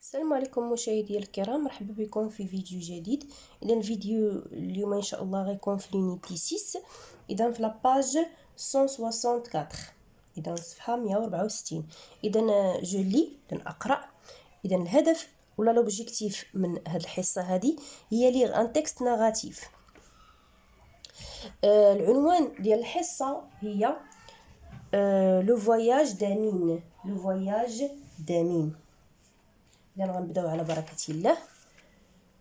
السلام عليكم مشاهدي الكرام، مرحبا بكم في فيديو جديد. اذا الفيديو اليوم ان شاء الله غيكون في لونيتي 6، اذا في لاباج 164، اذا الصفحه 164. اذا جو لي اقرا. اذا الهدف ولا لوبجيكتيف من هذه الحصه هذه هي ليغ ان تكست ناراتيف. العنوان ديال الحصه هي لو فواياج دامين. لو فواياج دامين. إذا غنبداو على بركة الله.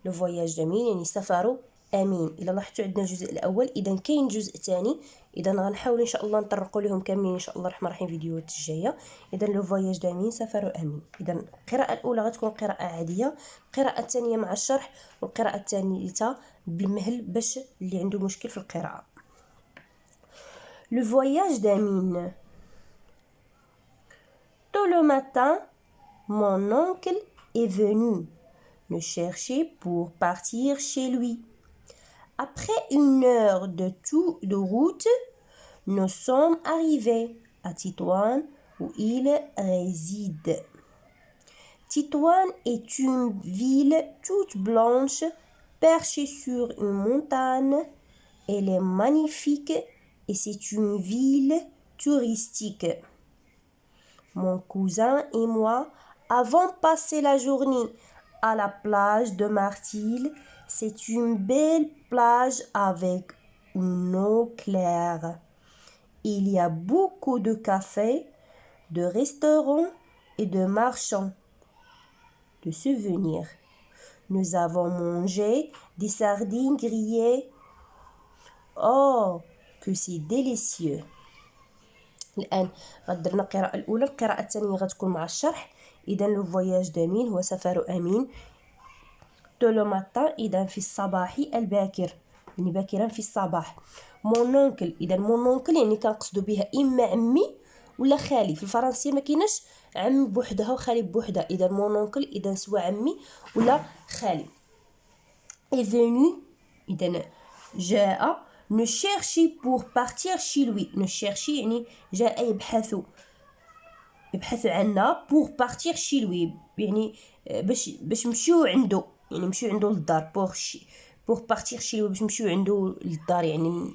لو فواياج دامين يعني سفر امين. الا لاحظتوا عندنا الجزء الاول، اذا كاين جزء ثاني، اذا غنحاول ان شاء الله نطرقوا لهم كاملين ان شاء الله الرحمن الرحيم في الفيديوهات الجايه. اذا لو فواياج دامين سفر امين. اذا القراءه الاولى غتكون قراءه عاديه، القراءه الثانيه مع الشرح، والقراءه الثالثه بالمهل باش اللي عنده مشكل في القراءه. لو فواياج دامين. Tôt le matin, mon oncle est venu me chercher pour partir chez lui. Après 1 heure de route, nous sommes arrivés à Tétouan où il réside. Tétouan est une ville toute blanche perchée sur une montagne. Elle est magnifique et c'est une ville touristique. Mon cousin et moi avons passé la journée à la plage de Martil. C'est une belle plage avec une eau claire. Il y a beaucoup de cafés, de restaurants et de marchands de souvenirs. Nous avons mangé des sardines grillées. Oh, que c'est délicieux! الآن غدرنا القراءة الأولى. القراءة الثانية غتكون مع الشرح. إذا لو فواياج دامين هو سفر أمين. تو لو ماتان إذا في الصباح الباكر، يعني باكرا في الصباح. مون اونكل إذا مون اونكل يعني كنقصدو بها إما عمي ولا خالي. في الفرنسية ما كايناش عم بوحدها وخالي بوحدها. إذا مون اونكل إذا سوا عمي ولا خالي. est venu إذا جاء. ne chercher pour partir chez lui. ne chercher يعني جاء يبحث عنا. pour partir chez lui يعني باش نمشيو عنده، يعني نمشيو عنده للدار. pour partir chez lui باش نمشيو عنده للدار يعني.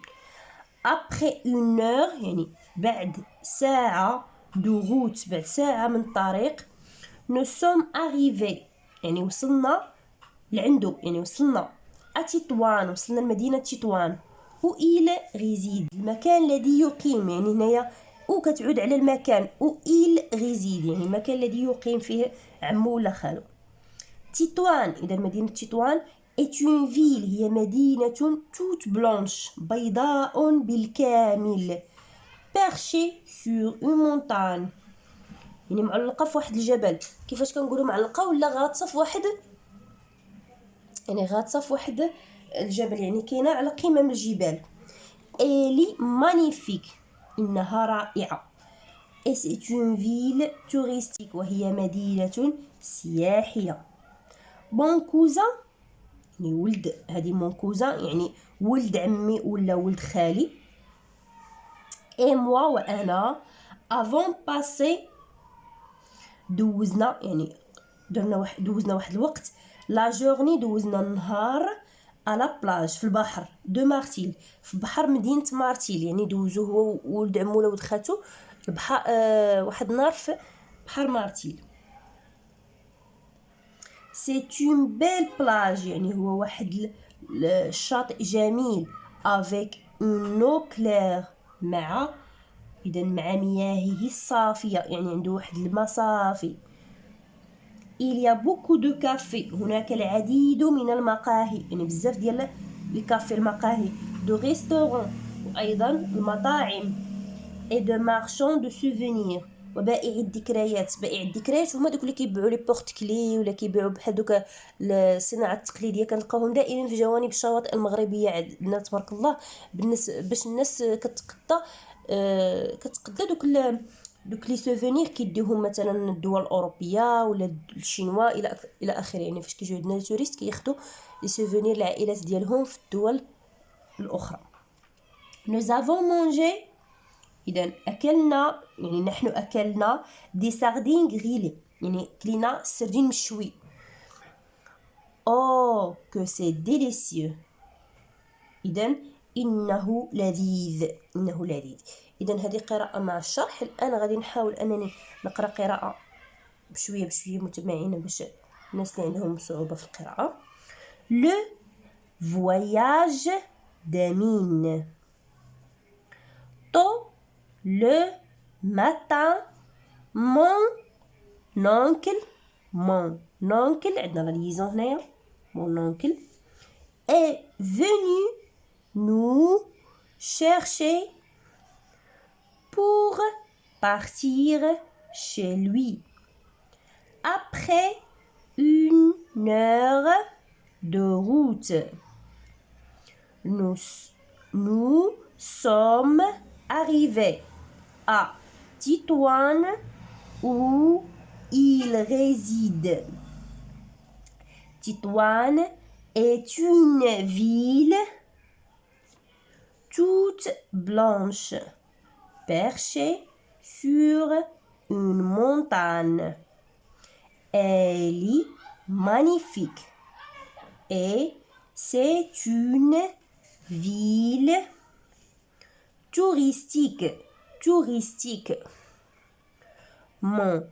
après 1 heure يعني بعد ساعة de route، بعد ساعة من الطريق. nous sommes arrivés يعني وصلنا لعنده، يعني وصلنا أتيتوان، وصلنا لمدينة تيتوان. و إيل ريزيد المكان الذي يقيم، يعني هنايا او كتعود على المكان. و إيل ريزيد يعني المكان الذي يقيم فيه عمو ولا خالو. تيتوان إذا مدينة تيتوان est une ville هي مدينة toute blanche بيضاء بالكامل. perchée sur une montagne يعني معلقة في واحد الجبل. كيفاش كنقولوا معلقة؟ ولا غاطسة في واحد، يعني غاطسه في واحد الجبل، يعني كاينه على قمم الجبال. إلي مانيفيك إنها رائعة. et c'est une ville touristique وهي مدينة سياحية. mon cousin يعني ولد، هذه mon cousin يعني ولد عمي ولا ولد خالي. et moi وأنا avons passé دوزنا يعني دوزنا واحد الوقت. لا جورني دوزنا النهار على بلاج في البحر دو مارتيل، في بحر مدينة مارتيل، يعني دوزو هو وولد عمو ولا ولد خاتو البحر واحد النهار في بحر مارتيل. سي اون بيل بلاج يعني هو واحد الشاطئ جميل. افيك اون او كلير مع اذا مع مياهه الصافية، يعني عنده واحد الماء صافي. il y a beaucoup de cafés هناك العديد من المقاهي، يعني بزاف ديال لي كافي المقاهي. دو ريستورون وايضا المطاعم. et de marchands de souvenirs وبائع الذكريات. بائع الذكريات هما دوك اللي كيبيعوا لي بورت كلي ولا كيبيعوا بحال دوك الصناعه التقليديه، كنلقاوهم دائما في جوانب الشواطئ المغربيه عندنا تبارك الله. بالنسبه باش الناس كتقضى دوك لي سوفونير كيديوهم مثلا الدول الاوروبيه ولا الشينوا الى اخره، يعني فاش كيجيو عندنا التوريست كياخذوا لي سوفونير العائلات ديالهم في الدول الاخرى. nous avons mangé إذا أكلنا، يعني نحن أكلنا دي ساردين غريلي. يعني كلينا السردين مشوي. Oh que c'est délicieux. إذن إنه لذيذ. إنه لذيذ. إذن هذه قراءة مع الشرح. الآن غادي نحاول أنني نقرأ قراءة بشوية متمعينة باش الناس اللي عندهم صعوبة في القراءة. Le voyage d'Amine. Tôt le matin, mon oncle عندنا la liaison هنايا mon oncle est venu nous chercher pour partir chez lui. Après une heure de route, nous sommes arrivés à Tétouan où il réside. Tétouan est une ville toute blanche, perchée sur une montagne. Elle est magnifique et c'est une ville touristique. Mon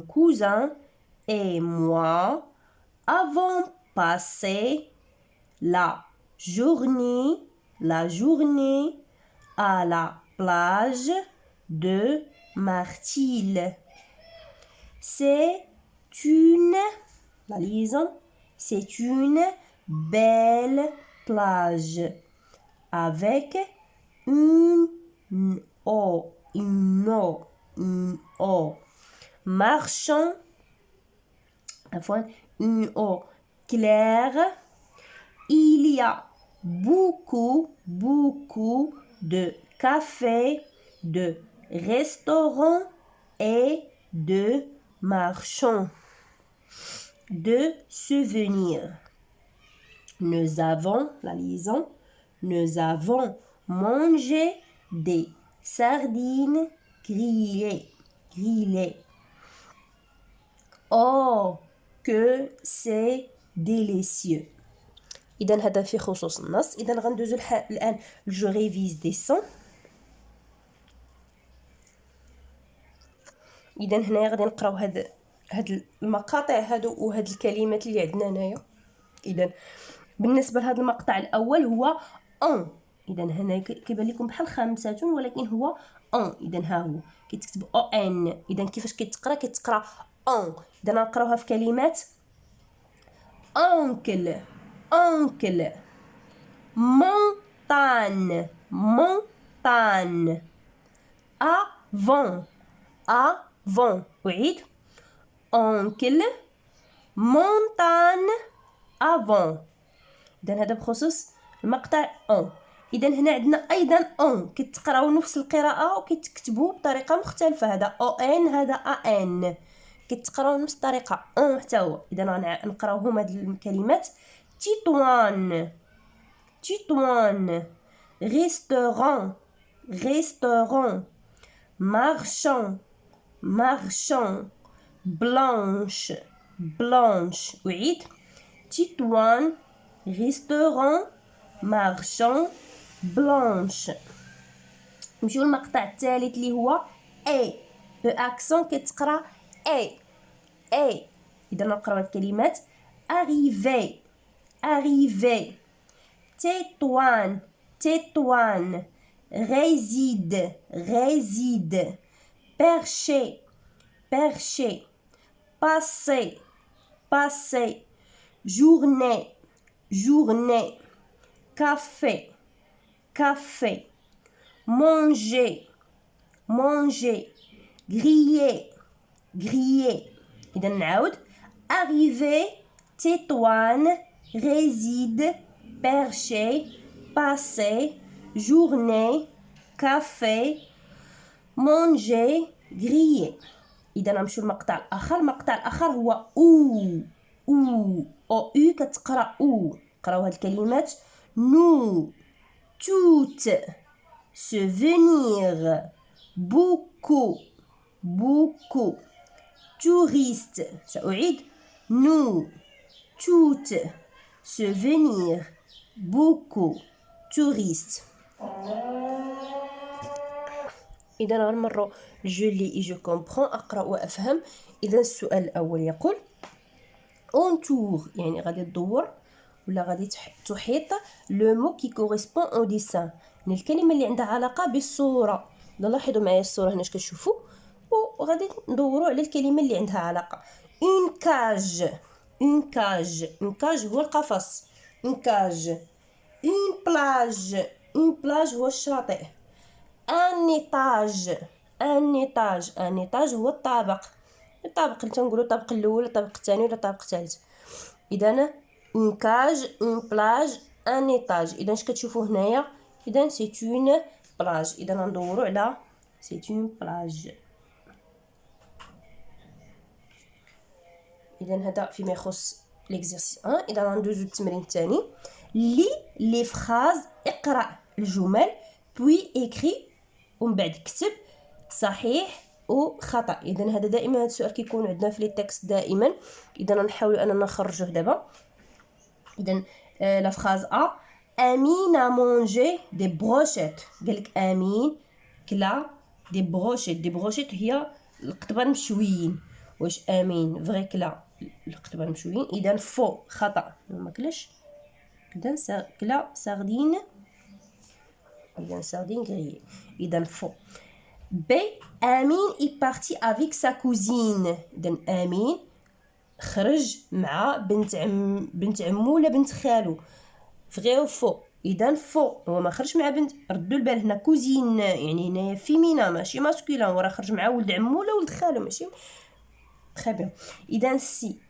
cousin et moi avons passé la journée à la plage de Martil. C'est une belle plage avec une eau marchant, une eau claire. Il y a beaucoup de cafés, de restaurants et de marchands de souvenirs. Nous avons mangé des sardines grillées. Oh que c'est délicieux. إذا هذا في خصوص النص. إذا غندوزو الآن جو ريفيز دي سون. إذا هنا غادي نقراو هاد المقاطع هادو وهاد الكلمات اللي عندنا هنايا. إذا بالنسبة لهذا المقطع الأول هو أون. إذا هنا كيبان لكم بحال خمسة ولكن هو أون. إذا ها هو كيتكتب أو إن. إذا كيفاش كتقرا أون. إذا نقراوها في كلمات oncle, montagne, avant, أعيد oncle, montagne, avant. إذا هذا بخصوص المقطع أون. إذا هنا عندنا أيضا أون كتقراو نفس القراءة وكتكتبوا بطريقة مختلفة. هذا أو إن هذا أ إن كتقراو نفس الطريقة أون حتى هو. إذا نقراوهم هاد الكلمات. تيتوان restaurant marchand blanche أعيد تيتوان restaurant marchand blanche. نمشيو للمقطع الثالث اللي هو اي بأكسون كتقرا اي. إذا نقراو هاد الكلمات arriver Tétouan réside percher passer journée café manger griller إذا نعاود arriver Tétouan réside percher passer journée café manger griller. إذا نمشيو للمقطع الآخر. المقطع الآخر هو أو كتقرا قراو هاد الكلمات nous toutes se venir beaucoup beaucoup. Touriste, سأعيد. Nous, toutes, se venir, beaucoup. Touriste. إذا غنمروا je lis et je comprends. أقرأ وأفهم. إذا السؤال الأول يقول entoure يعني غادي تدور ولا غادي تحيط لو مو كي كوريسبون او ديسان، يعني الكلمه اللي عندها علاقه بالصوره. لاحظوا معايا الصوره هنا كتشوفوا، وغادي ندوروا على الكلمه اللي عندها علاقه. اون كاج، اون كاج، اون كاج هو القفص، اون كاج. اون بلاج، اون بلاج هو الشاطئ. ان ايطاج، ان ايطاج، ان ايطاج هو الطابق، الطابق اللي تنقولوا الطابق الاول الطابق الثاني ولا الطابق الثالث. اذا اون كاج، اون بلاج، ان ايطاج. اذا اش كتشوفوا هنايا؟ اذا سي اون بلاج. اذا ندوروا على سي اون بلاج. اذا هذا فيما يخص ليكزيرسيس 1. اذا ندوزو للتمرين الثاني. لي فراز، اقرا الجمل، بوي اكري، ومن بعد كتب صحيح وخطا. اذا هذا دائما هذا السؤال كيكون عندنا في لي تكست دائما. اذا نحاول اننا نخرجوه دابا. اذا لا فراز ا امين a mangé des brochettes. قالك امين كلا دي بروشيت. دي بروشيت هي القطبان مشويين. واش امين فغي كلا القطبان مشويين؟ اذا فو خطا، ما كلاش. اذا كلا ساردين، اذا ساردين غريي. اذا فو. بي امين اي بارتي افيك سا كوزين. اذا امين خرج مع بنت عمو ولا بنت خالو. فغي او فو؟ اذا فو، هو ما خرج مع بنت. ردوا البال هنا كوزين يعني هنايا فيمينا ماشي ماسكولين، وراه خرج مع ولد عمو ولا ولد خالو ماشي. très bien. اذا سي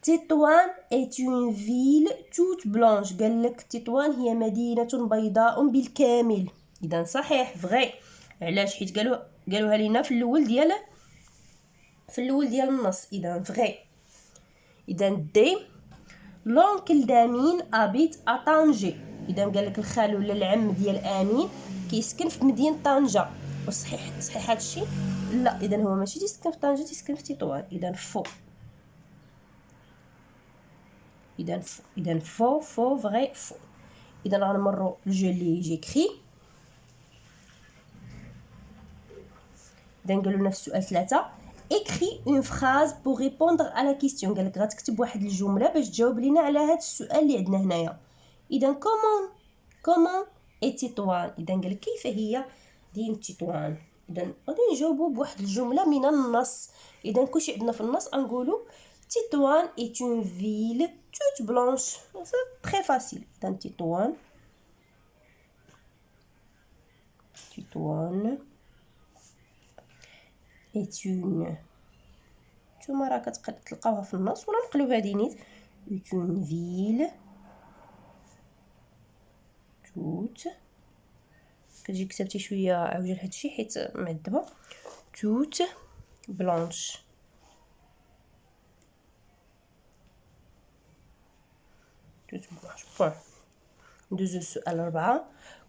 تطوان est une ville toute blanche. قال لك تطوان هي مدينة بيضاء بالكامل. اذا صحيح فغي. علاش؟ حيت قالوها لينا في الاول ديال النص. اذا فغي. اذا دي لونكل دامين ابيت ا طنجة. اذا قال لك الخال ولا العم ديال امين كيسكن في مدينه طنجه. صحيح هذا الشيء؟ لا. اذا هو ماشي تيسكن في طنجه، تيسكن في تطوان. اذا فو. اذا فو فغي فو. اذا غنمروا جو لي جيكري. اذا قالوا لنا في السؤال 3 écris une phrase pour répondre à la question. قال لك غتكتب واحد الجمله باش تجاوب لينا على هذا السؤال اللي عندنا هنايا. اذا كومون اي تطوان. اذا قال لك كيف هي دين تطوان. اذا غادي نجاوبوا بواحد الجمله من النص. اذا كلشي عندنا في النص نقولوا تطوان est une ville toute blanche. c'est très facile. اذا تطوان est une، نتوما راه كتلقاوها في النص ولا نقلوها دينيت. est une ville toute، كتجي كتبتي شويه عوجل هادشي حيت معذبه. toute blanche. بوان. ندوزو للسؤال 4.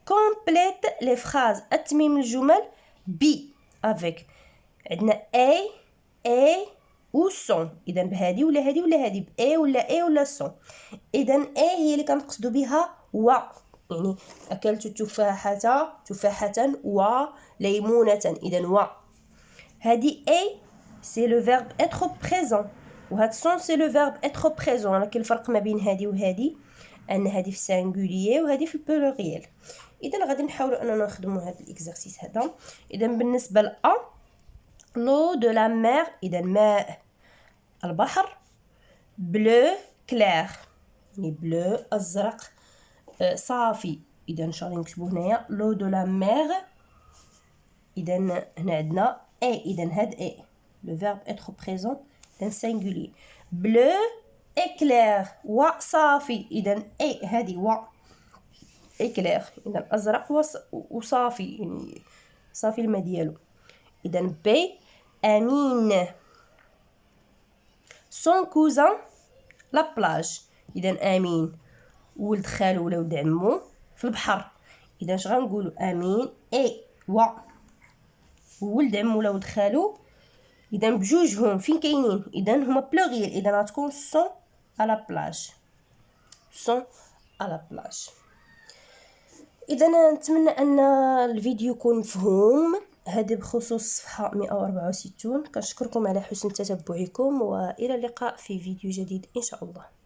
كومبليت لي فراز، اتمم الجمل بي افيك. عندنا اي و سون. اذا بهادي ولا هادي ولا هادي، باي ولا سون. اذا اي هي اللي كنقصدوا بها و، يعني اكلت تفاحه وليمونه. اذا و. هادي اي سي لو فيرب اتر بريزون، وهاد سون سي لو فيرب اتر بريزون. ولكن الفرق ما بين هادي وهادي ان هادي في سانغوليي وهادي في البلوريال. اذا غادي نحاولوا اننا نخدموا هذا الاكزرسيس هذا. اذا بالنسبه ل لو دو لا مير، اذا ماء البحر. بلو كلير يعني بلو ازرق صافي. اذا ان شاء الله نكتبوا هنايا لو دو لا مير. اذا هنا عندنا اي. اذا هاد اي لو فيرب اتر بريزون اذا سينغولي. بلو اكلير وصافي. اذا اي هذه و اكلير. اذا ازرق وصافي يعني صافي الماء ديالو. اذا بي امين سون كوزان لا بلاج. اذا امين ولد خالو ولا ولد عمو في البحر. اذا اش غنقولوا؟ امين اي و. وولد عم ولا ولد خالو، اذا بجوجهم فين كاينين، اذا هما بلوغيال، اذا غتكون سون على بلاج، سون على بلاج. اذا نتمنى ان الفيديو يكون مفهوم. هذا بخصوص صفحه 164. كنشكركم على حسن تتبعكم، والى اللقاء في فيديو جديد ان شاء الله.